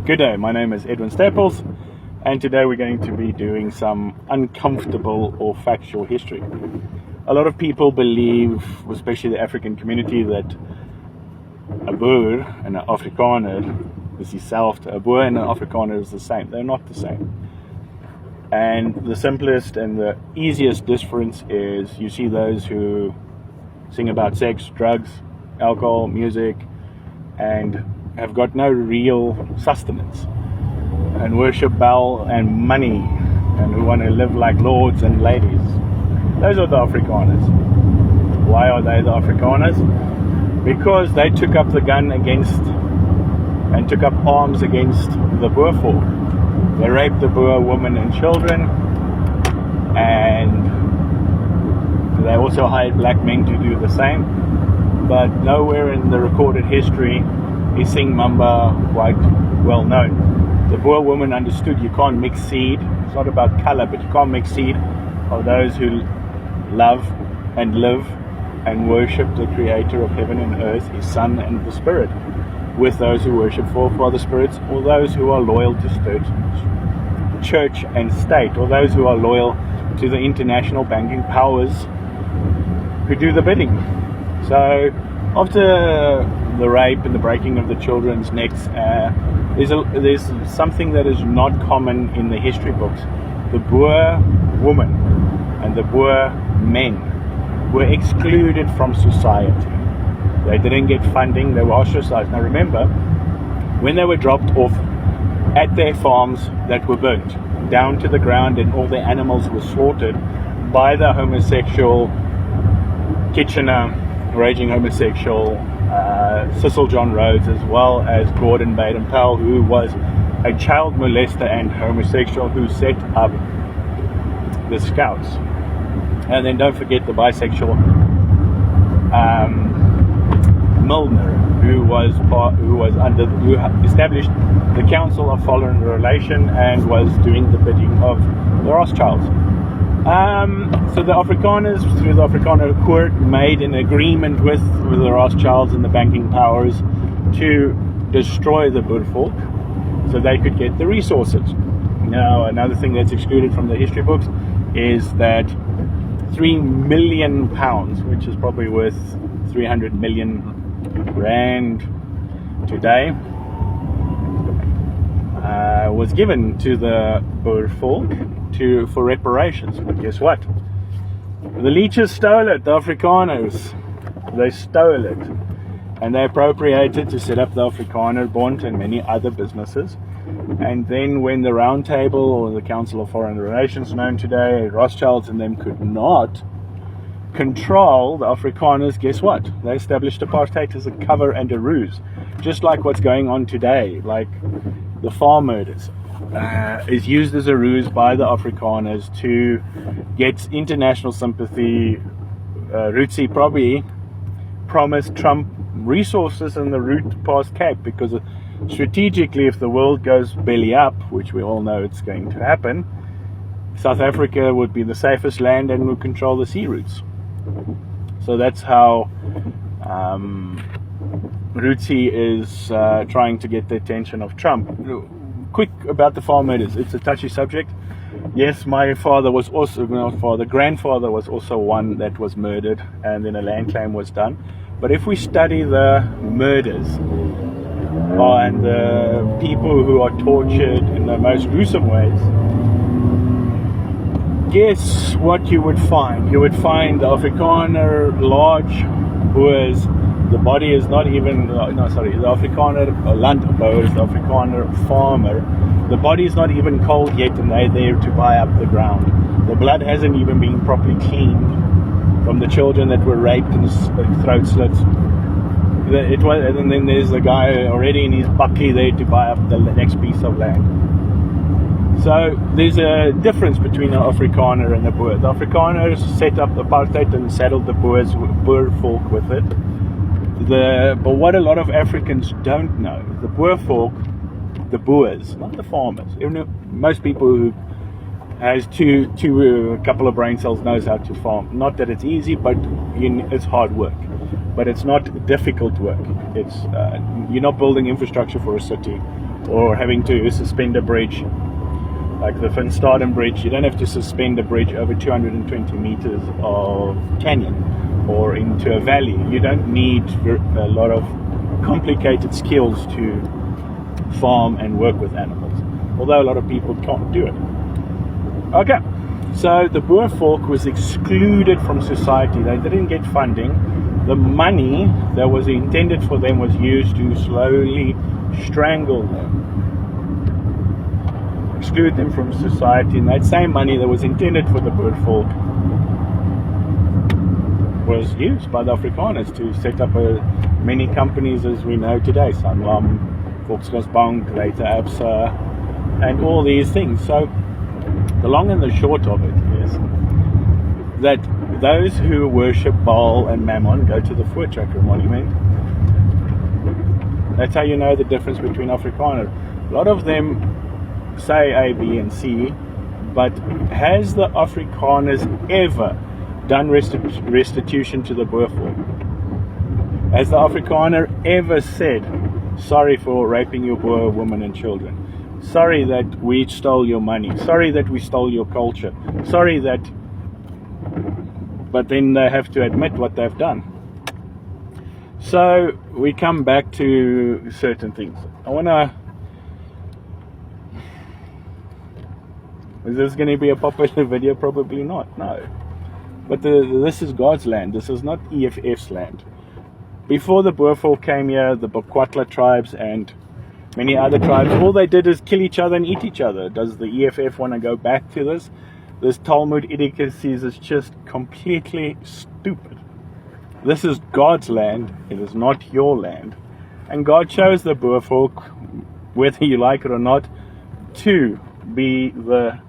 Good day, my name is Edwin Staples, and today we're going to be doing some uncomfortable or factual history. A lot of people believe, especially the African community, that a Boer and an Afrikaner is hetzelfde. A Boer and an Afrikaner is the same. They're not the same. And the simplest and the easiest difference is you see those who sing about sex, drugs, alcohol, music, and have got no real sustenance, and worship Baal and money, and who want to live like lords and ladies. Those are the Afrikaners. Why are they the Afrikaners? Because they took up the gun against and took up arms against the Boer folk. They raped the Boer women and children, and they also hired black men to do the same. But nowhere in the recorded history is Sing Mamba quite well known. The Boer woman understood you can't mix seed. It's not about color, but you can't mix seed of those who love and live and worship the creator of heaven and earth, his son and the spirit, with those who worship forefather spirits, or those who are loyal to church and state, or those who are loyal to the international banking powers who do the bidding. So after the rape and the breaking of the children's necks, there's something that is not common in the history books. The Boer woman and the Boer men were excluded from society. They didn't get funding, they were ostracized. Now remember, when they were dropped off at their farms that were burnt down to the ground and all their animals were slaughtered by the homosexual Kitchener, raging homosexual Cecil John Rhodes, as well as Gordon Baden-Powell, who was a child molester and homosexual who set up the Scouts. And then don't forget the bisexual Milner, who established the Council of Foreign Relation and was doing the bidding of the Rothschilds. So the Afrikaners, through the Afrikaner court, made an agreement with the Rothschilds and the banking powers to destroy the Boer folk so they could get the resources. Now, another thing that's excluded from the history books is that 3 million pounds, which is probably worth 300 million rand today, was given to the Boer folk for reparations. But guess what? The leeches stole it, the Afrikaners. They stole it. And they appropriated to set up the Afrikaner Bond and many other businesses. And then when the Round Table, or the Council of Foreign Relations known today, Rothschilds and them, could not control the Afrikaners, guess what? They established apartheid as a cover and a ruse. Just like what's going on today, like the farm murders. Is used as a ruse by the Afrikaners to get international sympathy. Rootsy probably promised Trump resources in the route past Cape, because strategically, if the world goes belly up, which we all know it's going to happen, South Africa would be the safest land and would control the sea routes. So that's how Rootsy is trying to get the attention of Trump. Quick about the farm murders. It's a touchy subject. Yes, my grandfather was also one that was murdered, and then a land claim was done. But if we study the murders and the people who are tortured in the most gruesome ways, guess what you would find? You would find the Afrikaner large Boers. The body is not even, the Afrikaner landbouwer, the Afrikaner farmer. The body is not even cold yet, and they're there to buy up the ground. The blood hasn't even been properly cleaned from the children that were raped and throat slits. And then there's the guy already in his bucky there to buy up the next piece of land. So there's a difference between the Afrikaner and the Boer. The Afrikaners set up apartheid and saddled the Boer folk with it. But what a lot of Africans don't know, the Boer folk, the Boers, not the farmers. Most people who has a couple of brain cells knows how to farm. Not that it's easy, but it's hard work. But it's not difficult work. It's you're not building infrastructure for a city or having to suspend a bridge like the Finstaden Bridge. You don't have to suspend a bridge over 220 meters of canyon or into a valley. You don't need a lot of complicated skills to farm and work with animals, although a lot of people can't do it. Okay, so the Boer folk was excluded from society. They didn't get funding. The money that was intended for them was used to slowly strangle them, exclude them from society, and that same money that was intended for the Boer folk was used by the Afrikaners to set up many companies as we know today, Sanlam, Volksbank, later Absa, and all these things. So the long and the short of it is that those who worship Baal and Mammon go to the Voortrekker monument. That's how you know the difference between Afrikaner. A lot of them say A, B, and C, but has the Afrikaners ever done restitution to the Boer folk? Has the Afrikaner ever said, sorry for raping your Boer women and children? Sorry that we stole your money. Sorry that we stole your culture. Sorry that... But then they have to admit what they've done. So we come back to certain things. I want to... Is this going to be a popular video? Probably not, no. But this is God's land. This is not EFF's land. Before the Boer folk came here, the Bokwatla tribes and many other tribes, all they did is kill each other and eat each other. Does the EFF want to go back to this? This Talmud idiocies is just completely stupid. This is God's land. It is not your land. And God chose the Boer folk, whether you like it or not, to be the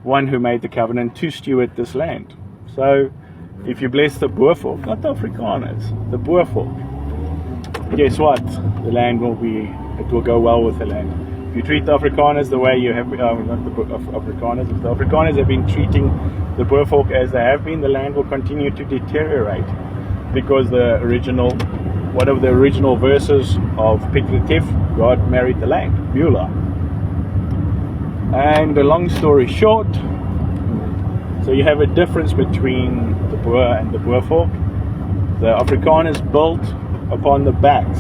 one who made the covenant to steward this land. So if you bless the Boer folk, not the Afrikaners, the Boer folk, guess what? The land will it will go well with the land. If you treat the Afrikaners the way you have, not the Afrikaners, if the Afrikaners have been treating the Boer folk as they have been, the land will continue to deteriorate, because one of the original verses of Pikratif, God married the land, Beulah. And a long story short, so you have a difference between the Boer and the Boer folk. The Afrikaners built upon the backs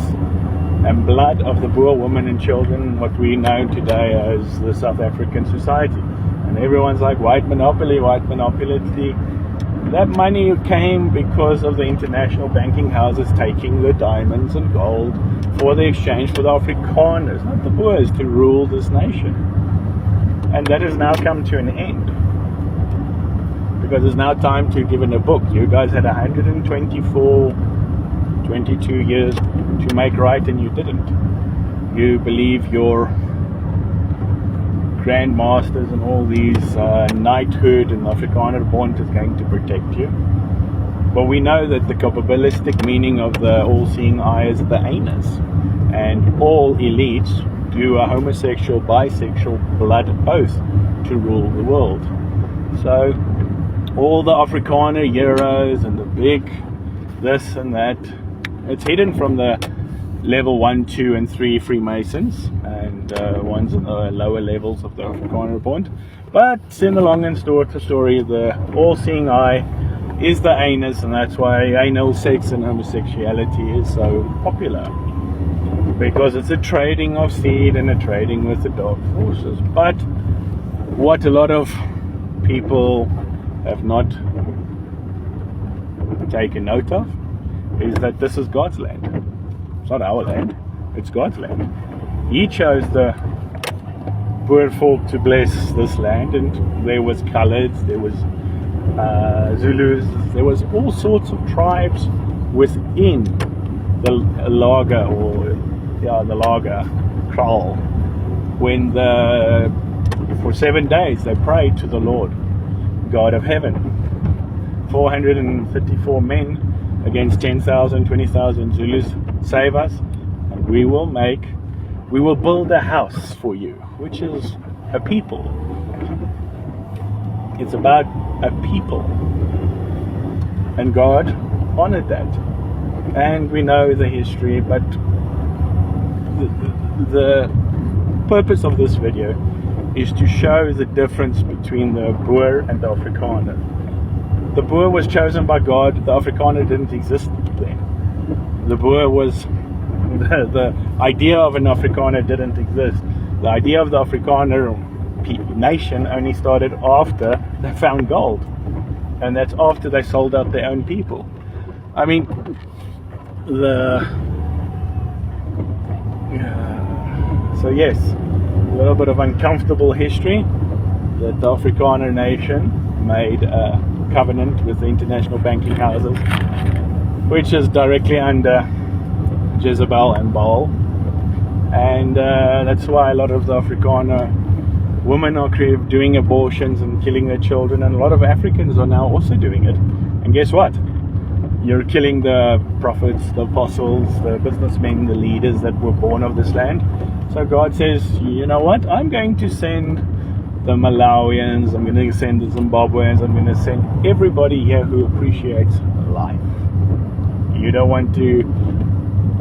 and blood of the Boer women and children, what we know today as the South African society. And everyone's like, white monopoly, white monopoly. That money came because of the international banking houses taking the diamonds and gold for the exchange for the Afrikaners, not the Boers, to rule this nation. And that has now come to an end, because it's now time to give in a book. You guys had 22 years to make right, and you didn't. You believe your grandmasters and all these knighthood and Afrikaner bond is going to protect you. But we know that the Kabbalistic meaning of the all-seeing eye is the anus, and all elites do a homosexual, bisexual blood oath to rule the world. So all the Afrikaner heroes and the big this and that, it's hidden from the level 1, 2 and 3 Freemasons and ones in the lower levels of the Afrikaner bond. But in the long and short story, the all-seeing eye is the anus, and that's why anal sex and homosexuality is so popular, because it's a trading of seed and a trading with the dark forces. But what a lot of people have not taken note of is that this is God's land. It's not our land, it's God's land. He chose the Boer folk to bless this land, and there was Coloureds, there was Zulus, there was all sorts of tribes within the Lager, the Lager kraal, when for 7 days they prayed to the Lord God of heaven. 434 men against 10,000, 20,000 Zulus. Save us, and we will build a house for you, which is a people. It's about a people, and God honored that. And we know the history, but the purpose of this video is to show the difference between the Boer and the Afrikaner. The Boer was chosen by God, the Afrikaner didn't exist then. The Boer was, the idea of an Afrikaner didn't exist. The idea of the Afrikaner nation only started after they found gold. And that's after they sold out their own people. I mean, so yes, a little bit of uncomfortable history that the Afrikaner nation made a covenant with the international banking houses, which is directly under Jezebel and Baal, and that's why a lot of the Afrikaner women are doing abortions and killing their children, and a lot of Africans are now also doing it. And guess what? You're killing the prophets, the apostles, the businessmen, the leaders that were born of this land. So God says, you know what? I'm going to send the Malawians, I'm going to send the Zimbabweans, I'm going to send everybody here who appreciates life. You don't want to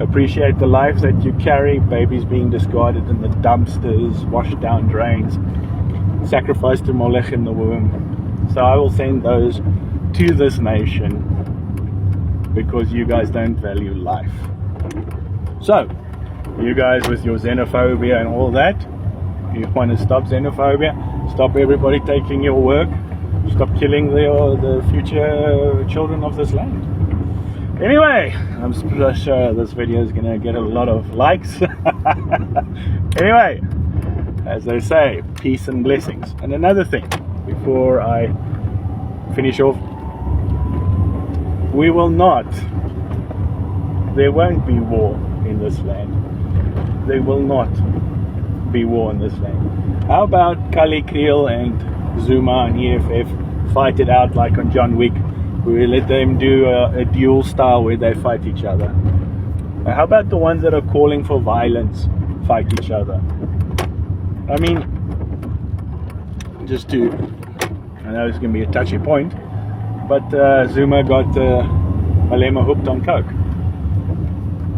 appreciate the life that you carry, babies being discarded in the dumpsters, washed down drains, sacrificed to Molech in the womb. So I will send those to this nation because you guys don't value life. So, you guys with your xenophobia and all that, you want to stop xenophobia, stop everybody taking your work, stop killing the future children of this land. Anyway, I'm sure this video is going to get a lot of likes. Anyway, as they say, peace and blessings. And another thing, before I finish off, there won't be war in this land. There will not be war in this land. How about Kali Kriel and Zuma and EFF fight it out like on John Wick? We let them do a duel style where they fight each other. How about the ones that are calling for violence fight each other? I mean, I know it's going to be a touchy point, but Zuma got Malema hooked on coke.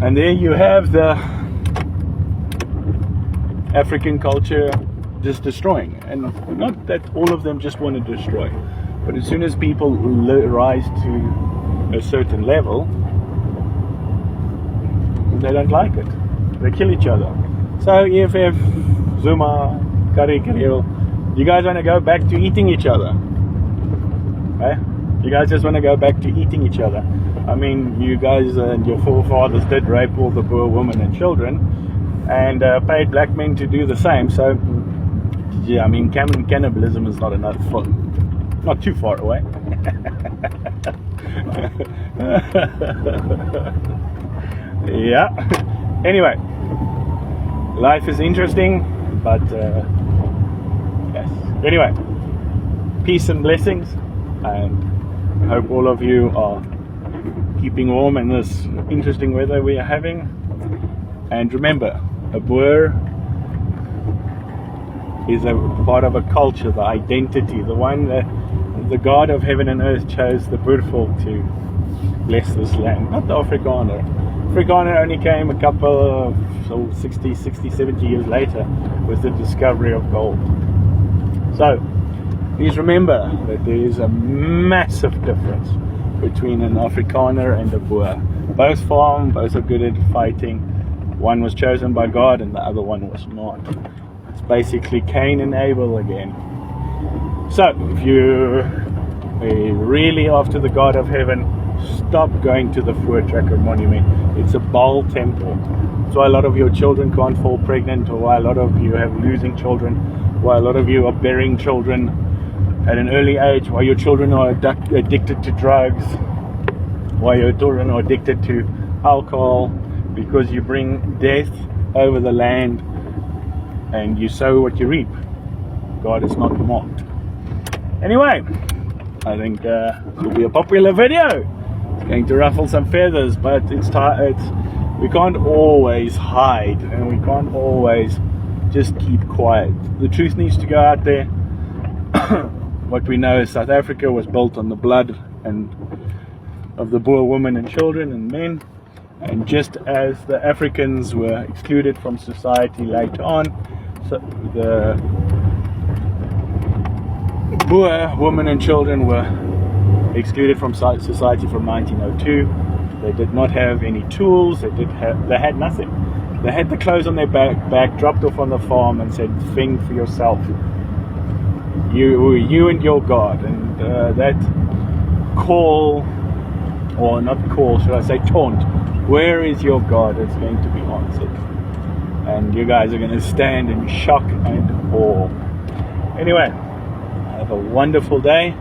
And there you have the African culture just destroying. And not that all of them just want to destroy, but as soon as people rise to a certain level, they don't like it. They kill each other. So EFF, Zuma, Kali Kriel, you guys want to go back to eating each other? Okay? You guys just want to go back to eating each other. I mean, you guys and your forefathers did rape all the Boer women and children, and paid black men to do the same. So, yeah, I mean, cannibalism is not not too far away. Yeah. Anyway, life is interesting, but yes. Anyway, peace and blessings, and I hope all of you are keeping warm in this interesting weather we are having. And remember, a Boer is a part of a culture, the identity, the one that the God of heaven and earth chose the Boer folk to bless this land, not the Afrikaner. Afrikaner only came a couple of 60, 70 years later with the discovery of gold. So please remember that there is a massive difference between an Afrikaner and a Boer. Both farm, both are good at fighting. One was chosen by God and the other one was not. It's basically Cain and Abel again. So if you're really after the God of heaven, stop going to the Voortrekker monument. It's a Baal temple. That's why a lot of your children can't fall pregnant, or why a lot of you have losing children, why a lot of you are bearing children at an early age, why your children are addicted to drugs, why your children are addicted to alcohol, because you bring death over the land and you sow what you reap. God is not mocked. Anyway, I think this will be a popular video. It's going to ruffle some feathers, but we can't always hide, and we can't always just keep quiet. The truth needs to go out there. What we know is South Africa was built on the blood and of the Boer women and children and men, and just as the Africans were excluded from society later on, So the Boer women and children were excluded from society from 1902. They did not have any tools. They had nothing. They had the clothes on their back, dropped off on the farm, and said, "Fing for yourself. You and your God." And that call, or not call, should I say taunt, "Where is your God?" is going to be answered. And you guys are going to stand in shock and awe. Anyway, have a wonderful day.